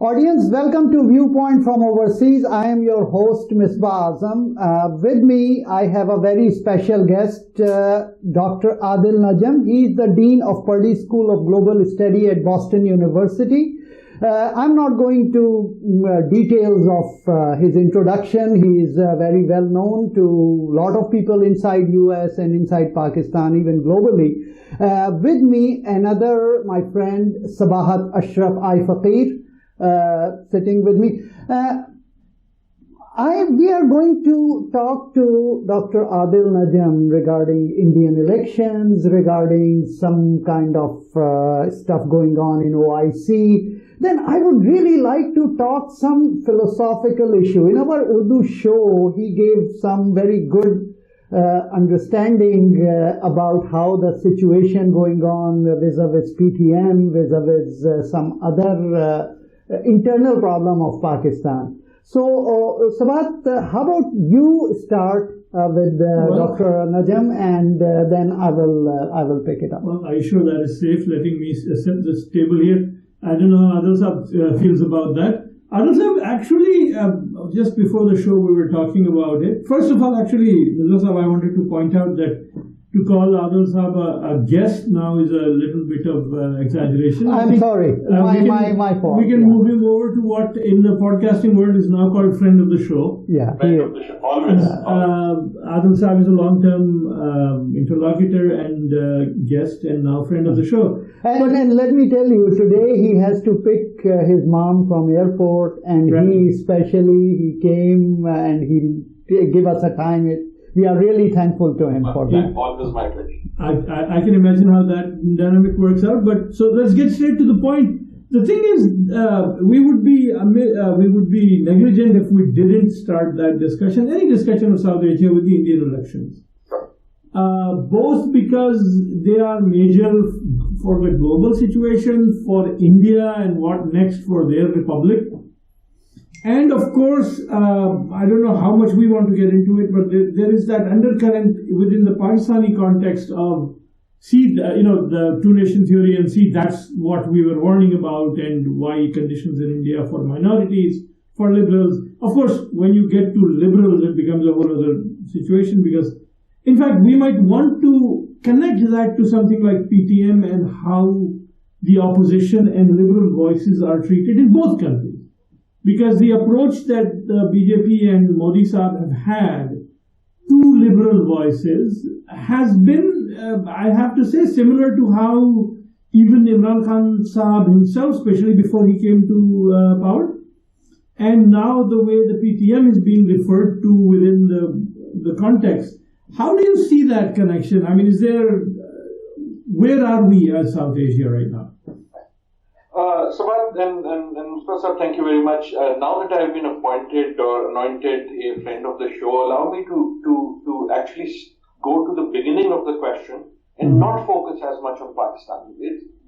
Audience, welcome to Viewpoint from Overseas. I am your host, Misbah Azam. With me, I have a very special guest, Dr. Adil Najam. He is the Dean of Ph.D. School of Global Study at Boston University. I'm not going to details of his introduction. He is very well known to a lot of people inside US and inside Pakistan, even globally. With me, my friend, Sabahat Ashraf, iFaqeer. Sitting with me. We are going to talk to Dr. Adil Najam regarding Indian elections, regarding some kind of stuff going on in OIC. Then I would really like to talk some philosophical issue. In our Urdu show, he gave some very good understanding about how the situation going on vis-a-vis PTM, vis-a-vis some other internal problem of Pakistan. So, Sabahat, how about you start with Dr. Najam, and then I will pick it up. Well, are you sure that is safe, letting me set this table here? I don't know how Adil Sahab feels about that. Adil Sahab, actually, just before the show we were talking about it. First of all, actually, Adil Sahab, I wanted to point out that to call Adil Sahab a guest now is a little bit of exaggeration. I'm sorry, my fault. We can move him over to what in the podcasting world is now called friend of the show. Yeah, friend of the show. Always. Adil Sahab is a long-term interlocutor and guest, and now friend of the show. And let me tell you, today he has to pick his mom from airport, and right. he came and he gave us a time. We are really thankful to him for that. Always my pleasure. I can imagine how that dynamic works out. But so let's get straight to the point. The thing is, we would be negligent if we didn't start that discussion, any discussion of South Asia, with the Indian elections. Both because they are major for the global situation, for India and what next for their republic. And of course, I don't know how much we want to get into it, but there is that undercurrent within the Pakistani context of, the two-nation theory, and that's what we were warning about, and why conditions in India for minorities, for liberals. Of course, when you get to liberals, it becomes a whole other situation, because, in fact, we might want to connect that to something like PTM and how the opposition and liberal voices are treated in both countries. Because the approach that the BJP and Modi Saab have had to liberal voices has been, I have to say, similar to how even Imran Khan Saab himself, especially before he came to power, and now the way the PTM is being referred to within the context. How do you see that connection? I mean, where are we as South Asia right now? Sabahat and Misbah Sahab, thank you very much. Now that I have been appointed or anointed a friend of the show, allow me to actually go to the beginning of the question and not focus as much on Pakistan.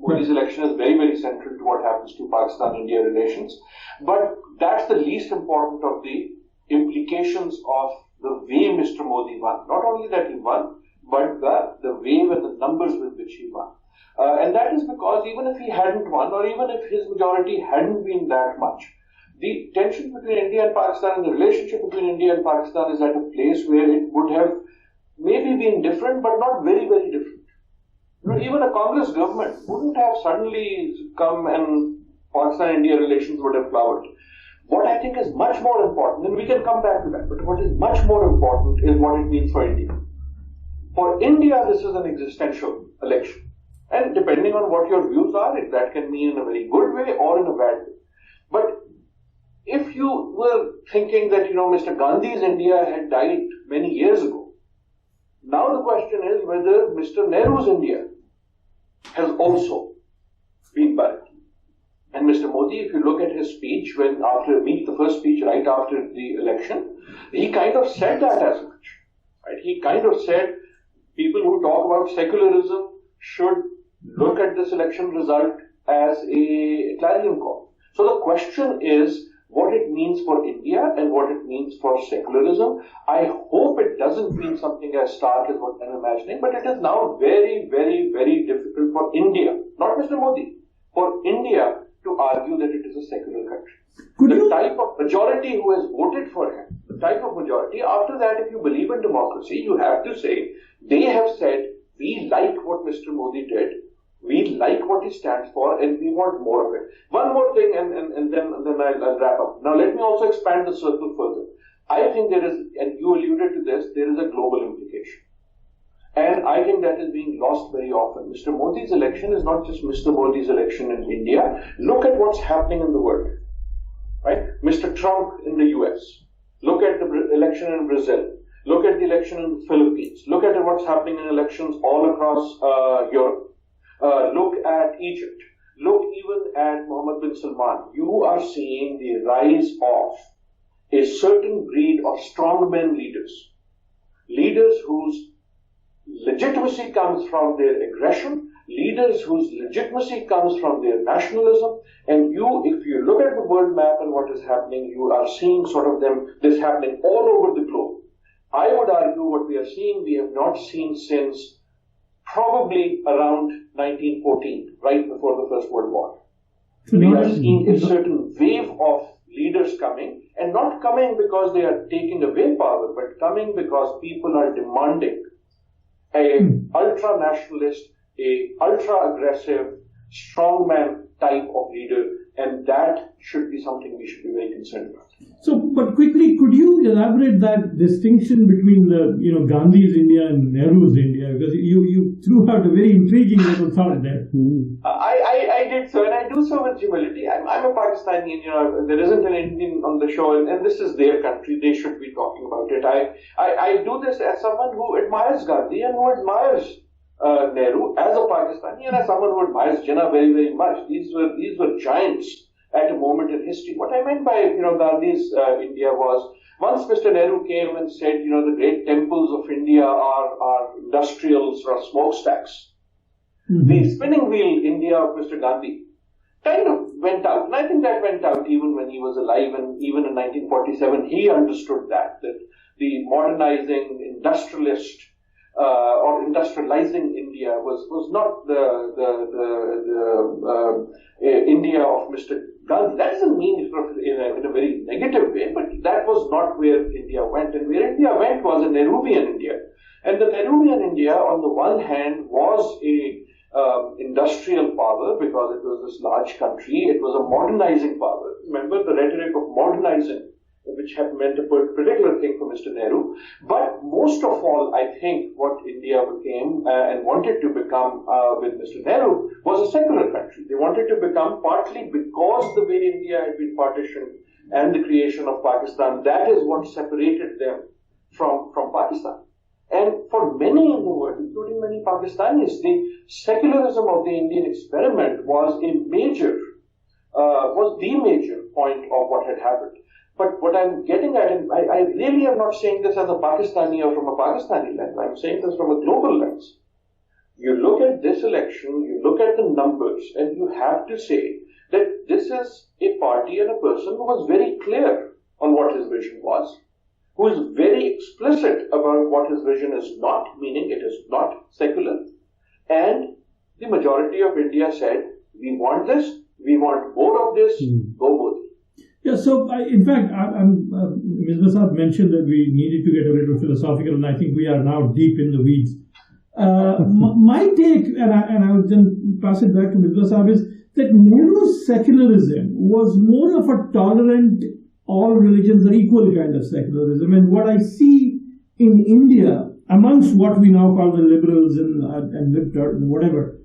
Modi's election is very, very central to what happens to Pakistan-India relations. But that's the least important of the implications of the way Mr. Modi won. Not only that he won, but the way and the numbers with which he won. And that is because even if he hadn't won, or even if his majority hadn't been that much, the tension between India and Pakistan and the relationship between India and Pakistan is at a place where it would have maybe been different, but not very, very different. Even a Congress government wouldn't have suddenly come and Pakistan-India relations would have flowered. What I think is much more important, and we can come back to that, but what is much more important is what it means for India. For India, this is an existential election. And depending on what your views are, that can mean in a very good way or in a bad way. But if you were thinking that, Mr. Gandhi's India had died many years ago, now the question is whether Mr. Nehru's India has also been buried. And Mr. Modi, if you look at his speech, the first speech right after the election, he kind of said that as much. Right? He kind of said people who talk about secularism should look at this election result as a clarion call. So the question is what it means for India and what it means for secularism. I hope it doesn't mean something as stark as what I'm imagining, but it is now very, very, very difficult for India, not Mr. Modi, for India to argue that it is a secular country. Could the you? type of majority who has voted for him, the type of majority, after that, if you believe in democracy, you have to say, they have said, we like what Mr. Modi did, we like what he stands for, and we want more of it. One more thing, and then I'll wrap up. Now, let me also expand the circle further. I think there is, and you alluded to this, there is a global implication. And I think that is being lost very often. Mr. Modi's election is not just Mr. Modi's election in India. Look at what's happening in the world. Right? Mr. Trump in the US. Look at the election in Brazil. Look at the election in the Philippines. Look at what's happening in elections all across Europe. Look at Egypt. Look even at Mohammed bin Salman. You are seeing the rise of a certain breed of strongmen leaders. Leaders whose legitimacy comes from their aggression, leaders whose legitimacy comes from their nationalism, and if you look at the world map and what is happening, you are seeing sort of this happening all over the globe. I would argue what we are seeing, we have not seen since probably around 1914, right before the First World War. We are seeing a certain wave of leaders coming, and not coming because they are taking away power, but coming because people are demanding a ultra-nationalist, a ultra-aggressive, strongman type of leader, and that should be something we should be very concerned about. So, but quickly, could you elaborate that distinction between the, Gandhi's India and Nehru's India? Because you threw out a very intriguing little thought there. I did so, and I do so with humility. I'm a Pakistani, and there isn't an Indian on the show, and this is their country. They should be talking about it. I do this as someone who admires Gandhi and who admires Nehru as a Pakistani, and as someone who admires Jinnah very, very much. These were giants at a moment in history. What I meant by Gandhi's India was, once Mr. Nehru came and said, the great temples of India are industrial sort of smokestacks. Mm-hmm. The spinning wheel India of Mr. Gandhi kind of went out, and I think that went out even when he was alive, and even in 1947 he understood that the modernizing industrialist or industrializing India was not the India of Mr. Gandhi. That doesn't mean in a very negative way, but that was not where India went. And where India went was a Nehruvian India. And the Nehruvian India, on the one hand, was a industrial power because it was this large country. It was a modernizing power. Remember the rhetoric of modernizing, which had meant a particular thing for Mr. Nehru. But most of all, I think what India became and wanted to become with Mr. Nehru was a secular country. They wanted to become, partly because the way India had been partitioned and the creation of Pakistan, that is what separated them from Pakistan. And for many in the world, including many Pakistanis, the secularism of the Indian experiment was the major point of what had happened. But what I'm getting at, and I really am not saying this as a Pakistani or from a Pakistani lens, I'm saying this from a global lens. You look at this election, you look at the numbers, and you have to say that this is a party and a person who was very clear on what his vision was, who is very explicit about what his vision is not, meaning it is not secular. And the majority of India said, we want this, we want more of this, go Modi. Yeah, so in fact, Misbah Azam mentioned that we needed to get a little philosophical, and I think we are now deep in the weeds. My take, and I will then pass it back to Misbah Azam, is that Nehru's secularism was more of a tolerant, all religions are equal kind of secularism. And what I see in India, amongst what we now call the liberals and libtard and whatever,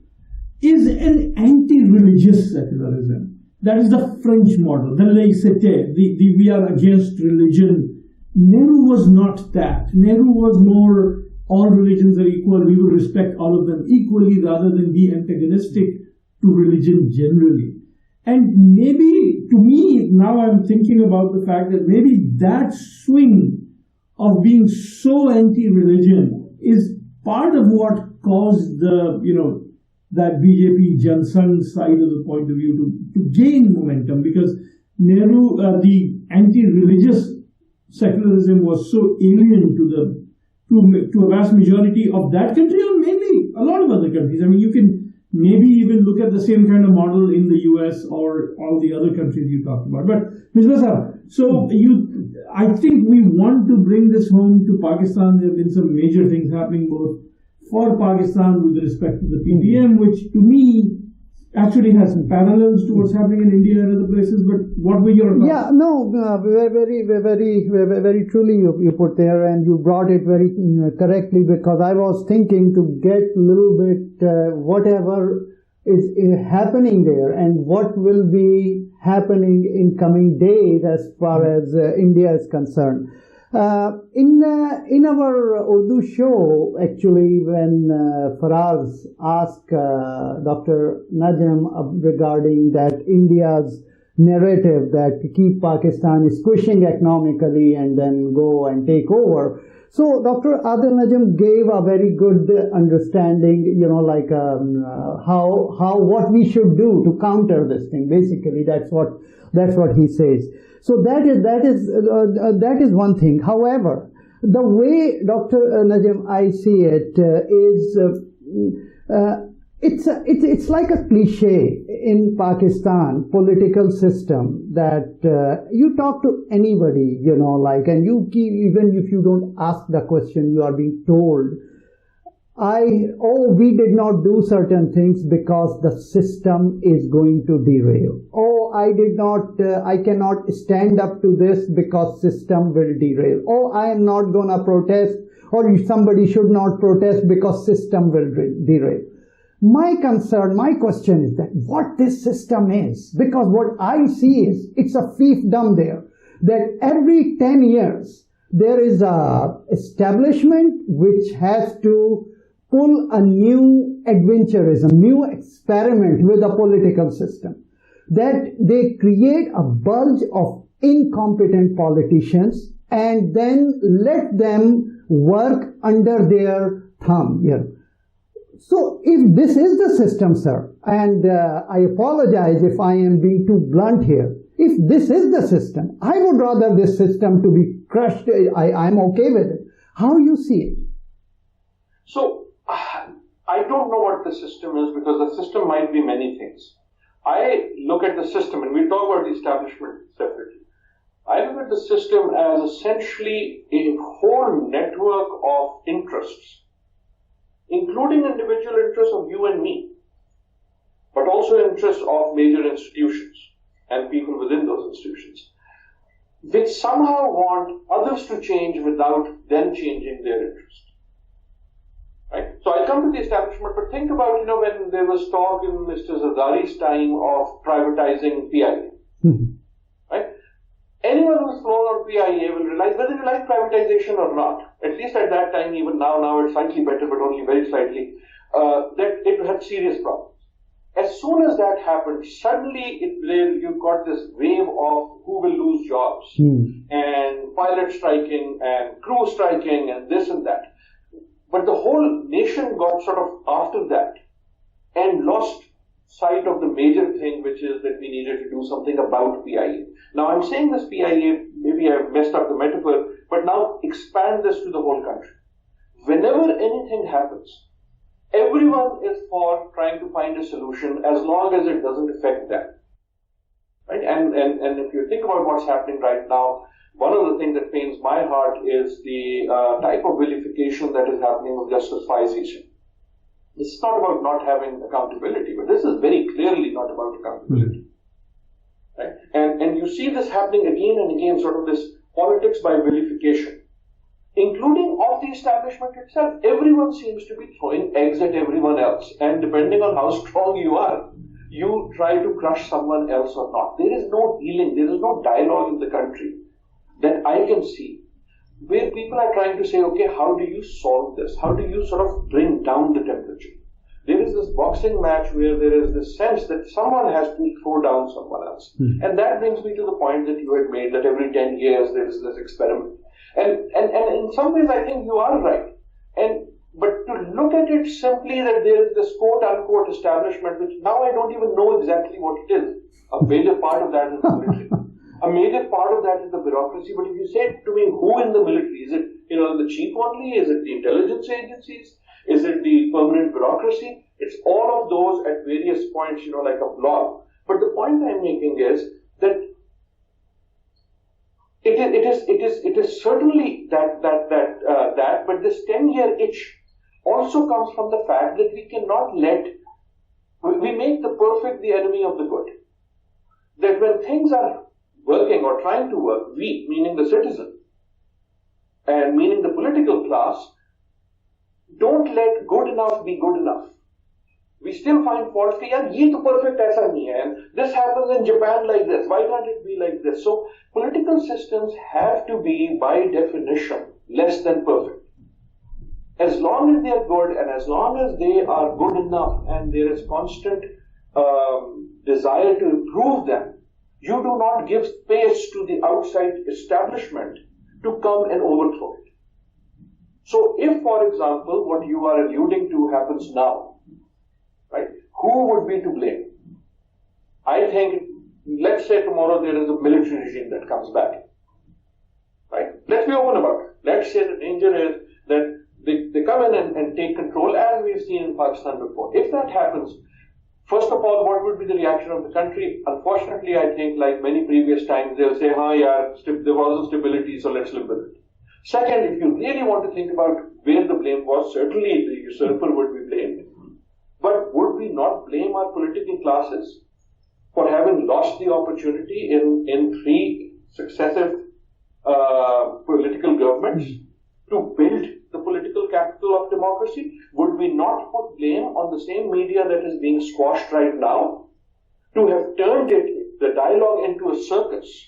is an anti-religious secularism. That is the French model, the laïcité, the we are against religion. Nehru was not that. Nehru was more, all religions are equal, we will respect all of them equally rather than be antagonistic to religion generally. And maybe, to me, now I'm thinking about the fact that maybe that swing of being so anti-religion is part of what caused the, that BJP Jansan side of the point of view to gain momentum, because Nehru, the anti-religious secularism was so alien to a vast majority of that country, or maybe a lot of other countries. I mean, you can maybe even look at the same kind of model in the US or all the other countries you talked about. But Misbah Azam, so I think we want to bring this home to Pakistan. There have been some major things happening both for Pakistan with respect to the PDM, which to me actually has some parallels to what's happening in India and other places. But what were your thoughts? Yeah, no, very truly you put there, and you brought it very correctly, because I was thinking to get a little bit whatever is happening there and what will be happening in coming days as far as India is concerned. In our Urdu show, actually, when Faraz asked Dr. Najam regarding that India's narrative that keep Pakistan squishing economically and then go and take over. So Dr. Adil Najam gave a very good understanding, like what we should do to counter this thing. Basically, that's what he says. So that is one thing. However, the way Dr. Najam I see it is it's like a cliche in Pakistan political system that you talk to anybody, and you keep, even if you don't ask the question, you are being told, we did not do certain things because the system is going to derail. I cannot stand up to this because system will derail. I am not gonna protest, or somebody should not protest because system will derail. My question is that what this system is, because what I see is it's a fiefdom there, that every 10 years there is a establishment which has to pull a new adventurism, new experiment with a political system, that they create a bulge of incompetent politicians and then let them work under their thumb. So if this is the system, sir, and I apologize if I am being too blunt here, if this is the system, I would rather this system to be crushed. I'm okay with it. How you see it? So I don't know what the system is, because the system might be many things. I look at the system, and we'll talk about the establishment separately. I look at the system as essentially a whole network of interests, including individual interests of you and me, but also interests of major institutions and people within those institutions, which somehow want others to change without them changing their interest. Right? So I'll come to the establishment, but think about, when there was talk in Mr. Zardari's time of privatizing PIA. Right? Anyone who's flown on PIA will realize, whether you like privatization or not, at least at that time, even now it's slightly better, but only very slightly, that it had serious problems. As soon as that happened, suddenly you got this wave of who will lose jobs, and pilot striking, and crew striking, and this and that. But the whole nation got sort of after that and lost sight of the major thing, which is that we needed to do something about PIA. Now I'm saying this PIA, maybe I've messed up the metaphor, but now expand this to the whole country. Whenever anything happens, everyone is for trying to find a solution as long as it doesn't affect them. Right? And if you think about what's happening right now, one of the things that pains my heart is the type of vilification that is happening with Justice Faizi. It's not about not having accountability, but this is very clearly not about accountability. Right? And you see this happening again and again, sort of this politics by vilification, including of the establishment itself. Everyone seems to be throwing eggs at everyone else, and depending on how strong you are, you try to crush someone else or not. There is no healing, there is no dialogue in the country that I can see where people are trying to say, okay, how do you solve this? How do you sort of bring down the temperature? There is this boxing match where there is this sense that someone has to throw down someone else. And that brings me to the point that you had made, that every 10 years there is this experiment. And in some ways I think you are right. But to look at it simply that there is this quote-unquote establishment, which now I don't even know exactly what it is. A major part of that is the military. A major part of that is the bureaucracy. But if you say to me, who in the military? Is it, the chief only? Is it the intelligence agencies? Is it the permanent bureaucracy? It's all of those at various points, like a blob. But the point I'm making is that it is certainly that, but this 10-year itch also comes from the fact that we cannot we make the perfect the enemy of the good. That when things are working or trying to work, we, meaning the citizen, and meaning the political class, don't let good enough be good enough. We still find faults. Yaar, ye to perfect aisa nahi hai, and this happens in Japan like this. Why can't it be like this? So political systems have to be, by definition, less than perfect. As long as they are good, and as long as they are good enough, and there is constant desire to improve them, you do not give space to the outside establishment to come and overthrow it. So if, for example, what you are alluding to happens now, right, who would be to blame? I think, let's say tomorrow there is a military regime that comes back, right? Let's be open about it. Let's say the danger is that they come in and take control, as we've seen in Pakistan before. If that happens, first of all, what would be the reaction of the country? Unfortunately, I think, like many previous times, they'll say, there wasn't stability, so let's live with it. Second, if you really want to think about where the blame was, certainly the usurper would be blamed. But would we not blame our political classes for having lost the opportunity in 3 successive political governments to build the political capital of democracy? Would we not put blame on the same media that is being squashed right now to have turned the dialogue into a circus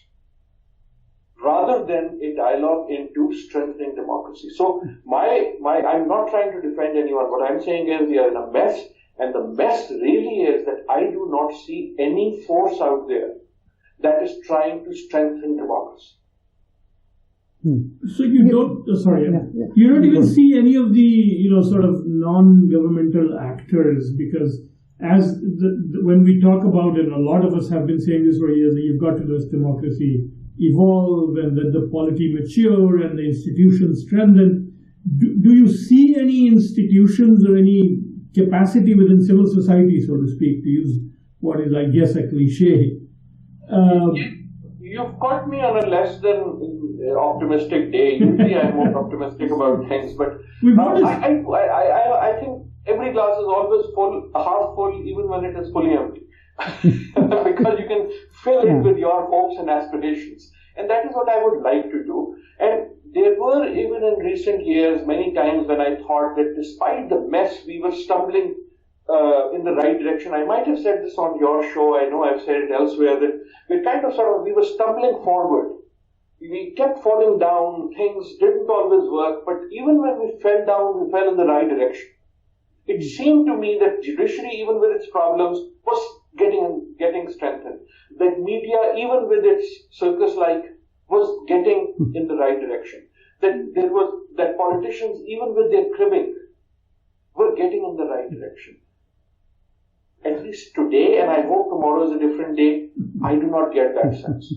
rather than a dialogue into strengthening democracy? So I'm not trying to defend anyone. What I'm saying is we are in a mess, and the mess really is that I do not see any force out there that is trying to strengthen democracy. So you don't, you don't even see any of the, sort of non-governmental actors, because when we talk about it, a lot of us have been saying this for years, that you've got to let democracy evolve and let the polity mature and the institutions strengthen. Do you see any institutions or any capacity within civil society, so to speak, to use what is, I guess, a cliche? You've caught me on a less than optimistic day. Usually I'm more optimistic about things, but I think every glass is always half full, even when it is fully empty. Because you can fill it with your hopes and aspirations. And that is what I would like to do. And there were, even in recent years, many times when I thought that despite the mess, we were stumbling in the right direction. I might have said this on your show. I know I've said it elsewhere, that we were stumbling forward. We kept falling down. Things didn't always work. But even when we fell down, we fell in the right direction. It seemed to me that judiciary, even with its problems, was getting strengthened. That media, even with its circus-like, was getting in the right direction. That politicians, even with their cribbing, were getting in the right direction. At least today, and I hope tomorrow is a different day, I do not get that sense.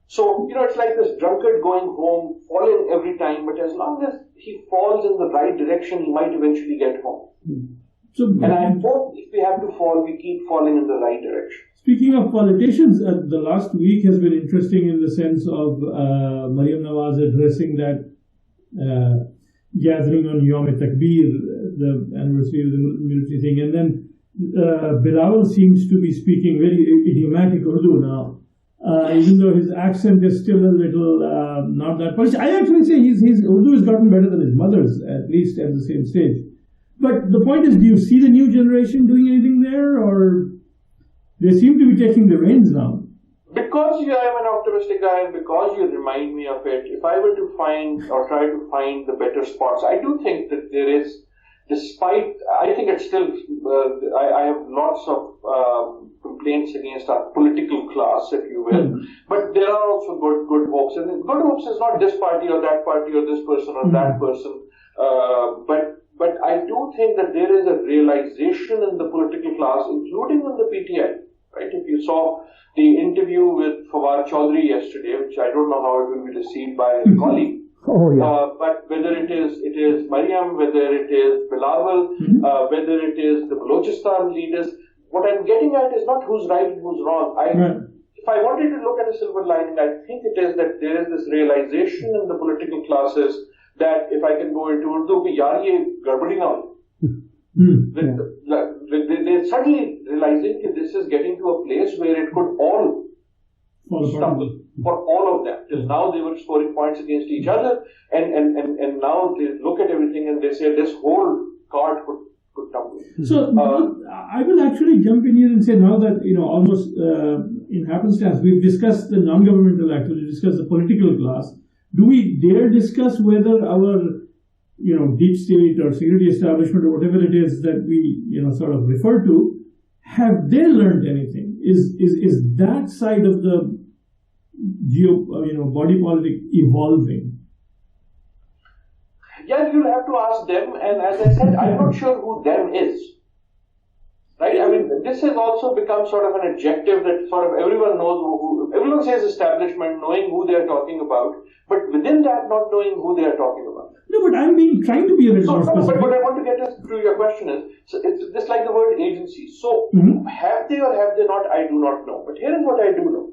So, it's like this drunkard going home, falling every time, but as long as he falls in the right direction, he might eventually get home. And I hope if we have to fall, we keep falling in the right direction. Speaking of politicians, the last week has been interesting in the sense of Maryam Nawaz addressing that gathering on Yom-e-Takbir, the anniversary of the military thing, and then Bilal seems to be speaking very idiomatic Urdu now, even though his accent is still a little not that polished. I actually say his Urdu has gotten better than his mother's, at least at the same stage. But the point is, do you see the new generation doing anything there, or they seem to be taking the reins now? Because I am an optimistic guy, and because you remind me of it, if I were to find or try to find the better spots, I do think that there is, I think it's still, I have lots of complaints against our political class, if you will, but there are also good hopes. And good hopes is not this party or that party or this person or that person, but I do think that there is a realization in the political class, including in the PTI, right? If you saw the interview with Fawad Chaudhry yesterday, which I don't know how it will be received by his colleague, Oh, yeah. But whether it is Mariam, whether it is Bilawal, whether it is the Balochistan leaders, what I'm getting at is not who's right and who's wrong. If I wanted to look at a silver lining, I think it is that there is this realization in the political classes that, if I can go into Urdu, yaar ye garbadi na ho. They're suddenly realizing that this is getting to a place where it could all stumble for all of them. Till now they were scoring points against each other, and now they look at everything and they say this whole card could tumble. So I will actually jump in here and say now that, almost in happenstance, we've discussed the non-governmental actors, we've discussed the political class. Do we dare discuss whether our deep state or security establishment or whatever it is that we sort of refer to, have they learned anything? Is that side of the body politic evolving? Yeah, you'll have to ask them, and as I said, I'm not sure who them is. Right? I mean, this has also become sort of an adjective that sort of everyone knows everyone says establishment, knowing who they're talking about, but within that, not knowing who they're talking about. No, but I'm trying to be a little more specific. But what I want to get to your question is, so it's just like the word agency. So, have they or have they not, I do not know. But here is what I do know.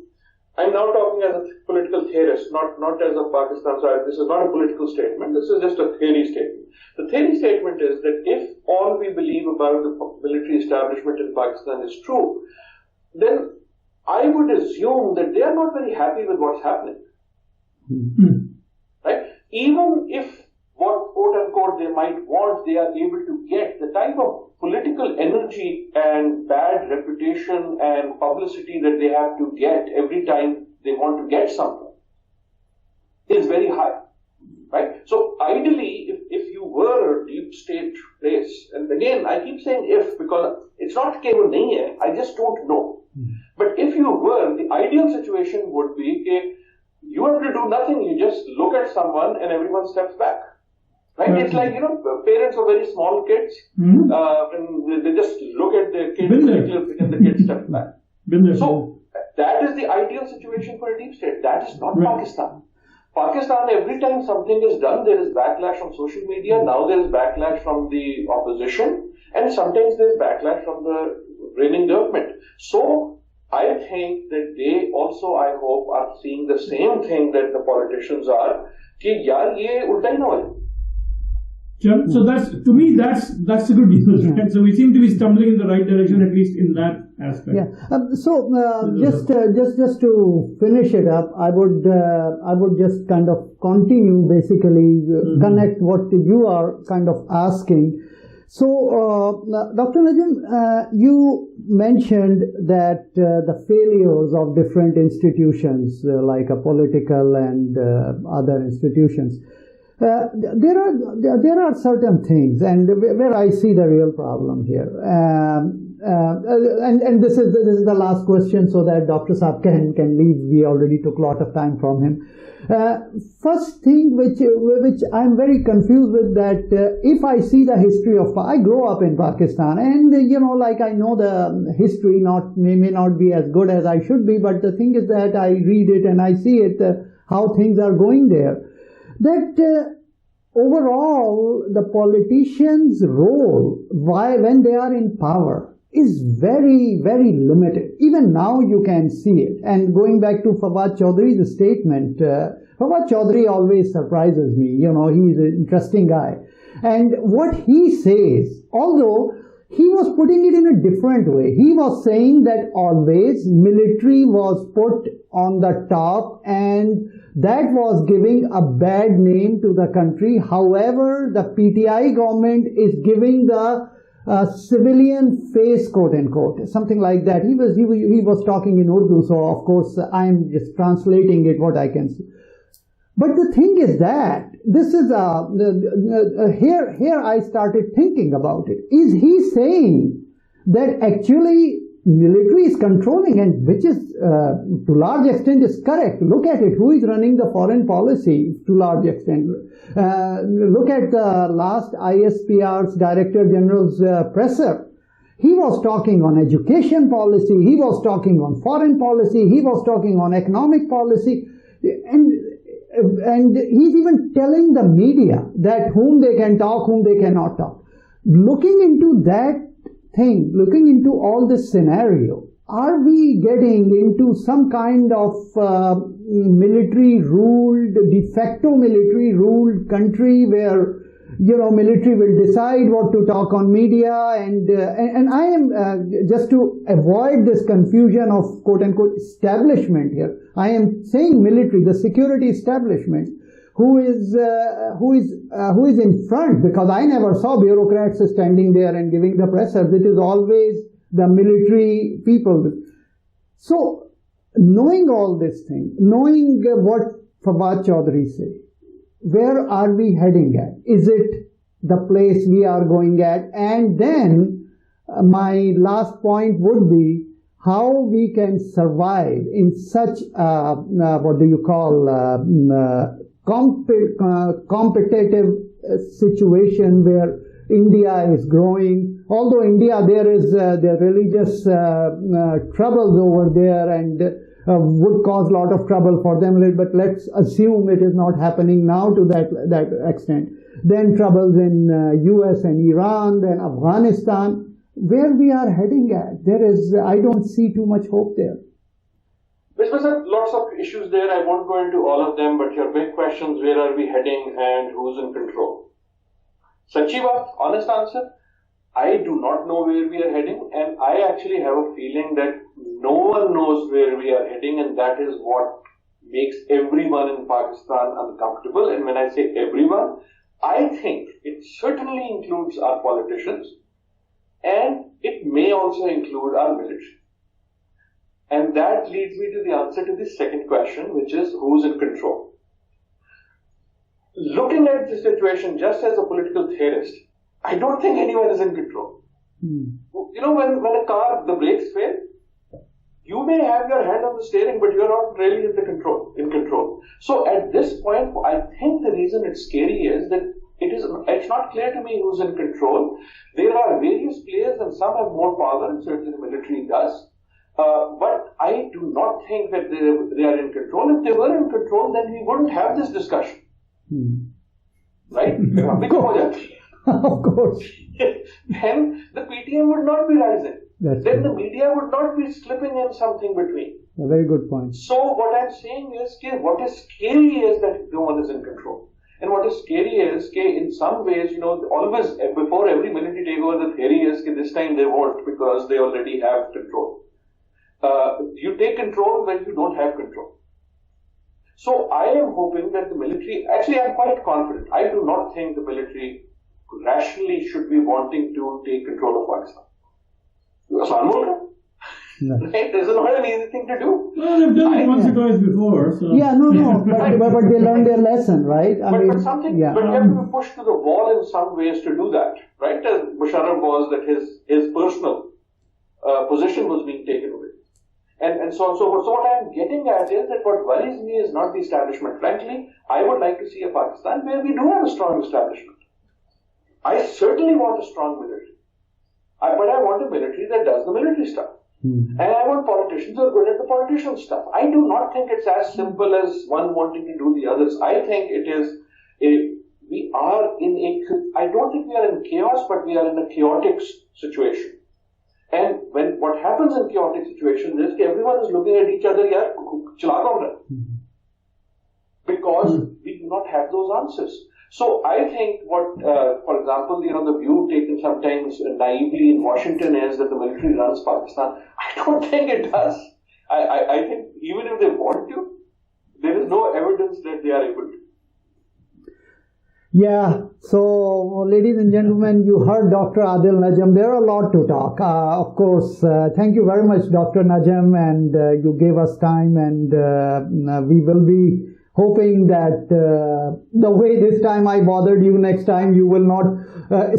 I'm now talking as a political theorist, not as a Pakistan. So this is not a political statement. This is just a theory statement. The theory statement is that if all we believe about the military establishment in Pakistan is true, then I would assume that they are not very happy with what's happening. Right? Even if what quote unquote they might want, they are able to get the type of political energy and bad reputation and publicity that they have to get every time they want to get something is very high, right? So ideally, if you were a deep state place, and again, I keep saying if, because it's not keval nahi hai, I just don't know. But if you were, the ideal situation would be you have to do nothing, you just look at someone and everyone steps back. Right? It's like, parents of very small kids, and they just look at their kids and the kids step back. So, that is the ideal situation for a deep state. That is not Pakistan. Pakistan, every time something is done, there is backlash on social media. Now there is backlash from the opposition, and sometimes there is backlash from the reigning government. So, I think that they also, I hope, are seeing the same thing that the politicians are. Ki yaar ye ulta hi na hoye. So that's a good news, right? So we seem to be stumbling in the right direction, at least in that aspect. Yeah. Just to finish it up, I would just kind of continue, basically connect what you are kind of asking. So, Dr. Najam, you mentioned that the failures of different institutions, like a political and other institutions. There are certain things, and where I see the real problem here, and this is the last question, so that Dr. Saab can leave. We already took a lot of time from him. First thing which I'm very confused with, that if I see the history of, I grew up in Pakistan, and like I know the history, may not be as good as I should be, but the thing is that I read it and I see it, how things are going there. That overall the politicians' role when they are in power is very, very limited. Even now you can see it. And going back to Fawad Chaudhry's statement, Fawad Chaudhry always surprises me. He's an interesting guy. And what he says, although he was putting it in a different way. He was saying that always military was put on the top, and that was giving a bad name to the country. However, the PTI government is giving the civilian face, quote unquote, something like that. He was talking in Urdu, so of course I'm just translating it what I can see. But the thing is that this is here I started thinking about it. Is he saying that actually military is controlling, and which is to large extent is correct? Look at it. Who is running the foreign policy to large extent? Look at the last ISPR's Director General's presser. He was talking on education policy. He was talking on foreign policy. He was talking on economic policy. And and he's even telling the media that whom they can talk, whom they cannot talk. Looking into that thing, looking into all this scenario, are we getting into some kind of military-ruled, de facto military-ruled country where, you know, military will decide what to talk on media, and I am just to avoid this confusion of quote-unquote establishment here, I am saying military, the security establishment, who is in front, because I never saw bureaucrats standing there and giving the pressers. It is always the military people. So, knowing all this thing, knowing what Fawad Chaudhry said, where are we heading at? Is it the place we are going at? And then my last point would be how we can survive in such what do you call competitive situation where India is growing. Although India, there is the religious troubles over there, and would cause a lot of trouble for them, but let's assume it is not happening now to that extent. Then troubles in US and Iran, then Afghanistan. Where we are heading at, I don't see too much hope there. Misbah Azam, lots of issues there. I won't go into all of them, but your big questions, where are we heading and who's in control? Sachi baat, honest answer, I do not know where we are heading, and I actually have a feeling that no one knows where we are heading, and that is what makes everyone in Pakistan uncomfortable. And when I say everyone, I think it certainly includes our politicians, and it may also include our military. And that leads me to the answer to the second question, which is who's in control. Looking at the situation just as a political theorist, I don't think anyone is in control. You know, when a car, the brakes fail, you may have your hand on the steering, but you're not really in control. So at this point, I think the reason it's scary is that it's not clear to me who's in control. There are various players, and some have more power, and certainly the military does. But I do not think that they are in control. If they were in control, then we wouldn't have this discussion. Right? Of course. Then the PTM would not be rising. Then the media would not be slipping in something between. A very good point. So what I'm saying is, what is scary is that no one is in control. And what is scary is, in some ways, you know, always before every military takeover, the theory is that this time they won't because they already have control. You take control when you don't have control. So I am hoping that the military, actually I'm quite confident, I do not think the military rationally should be wanting to take control of Pakistan. Right? This is not an easy thing to do. Well, they've done it once or twice before. So. Yeah, no, but they learned their lesson, right? But you have to be pushed to the wall in some ways to do that, right? As Musharraf was, that his personal position was being taken away. And so what I'm getting at is that what worries me is not the establishment. Frankly, I would like to see a Pakistan where we do have a strong establishment. I certainly want a strong military. But I want a military that does the military stuff. And I want politicians who are good at the politician stuff. I do not think it's as simple as one wanting to do the others. I think it is I don't think we are in chaos, but we are in a chaotic situation. And what happens in chaotic situations is that everyone is looking at each other, because we do not have those answers. So I think what, for example, you know, the view taken sometimes naively in Washington is that the military runs Pakistan. I don't think it does. I think even if they want to, there is no evidence that they are able to. Yeah, so ladies and gentlemen, you heard Dr. Adil Najam. There are a lot to talk. Of course, thank you very much, Dr. Najam, and you gave us time, and we will be hoping that the way this time I bothered you, next time you will not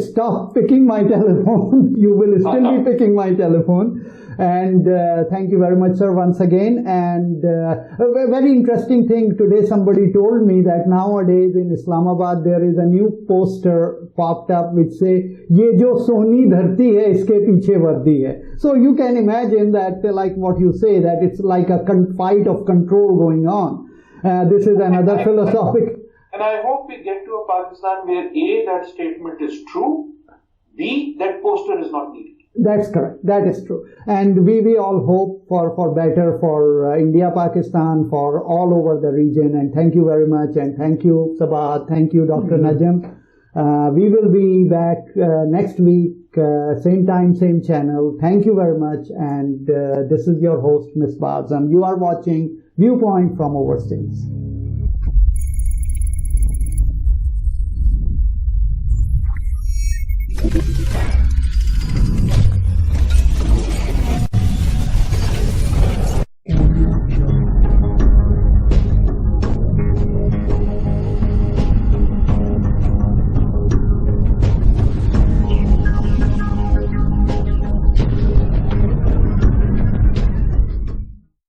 stop picking my telephone. You will still be picking my telephone. And thank you very much, sir, once again. And a very interesting thing, today somebody told me that nowadays in Islamabad there is a new poster popped up which say, "Ye jo soni dharti hai, iske piche vardi hai." So you can imagine that, like what you say, that it's like a fight of control going on. This is another philosophic. And I hope we get to a Pakistan where A, that statement is true, B, that poster is not needed. That's correct. That is true. And we all hope for better for India, Pakistan, for all over the region. And thank you very much. And thank you, Sabahat. Thank you, Dr. Najam. We will be back next week, same time, same channel. Thank you very much. And this is your host, Misbah Azam. You are watching Viewpoint from Overseas.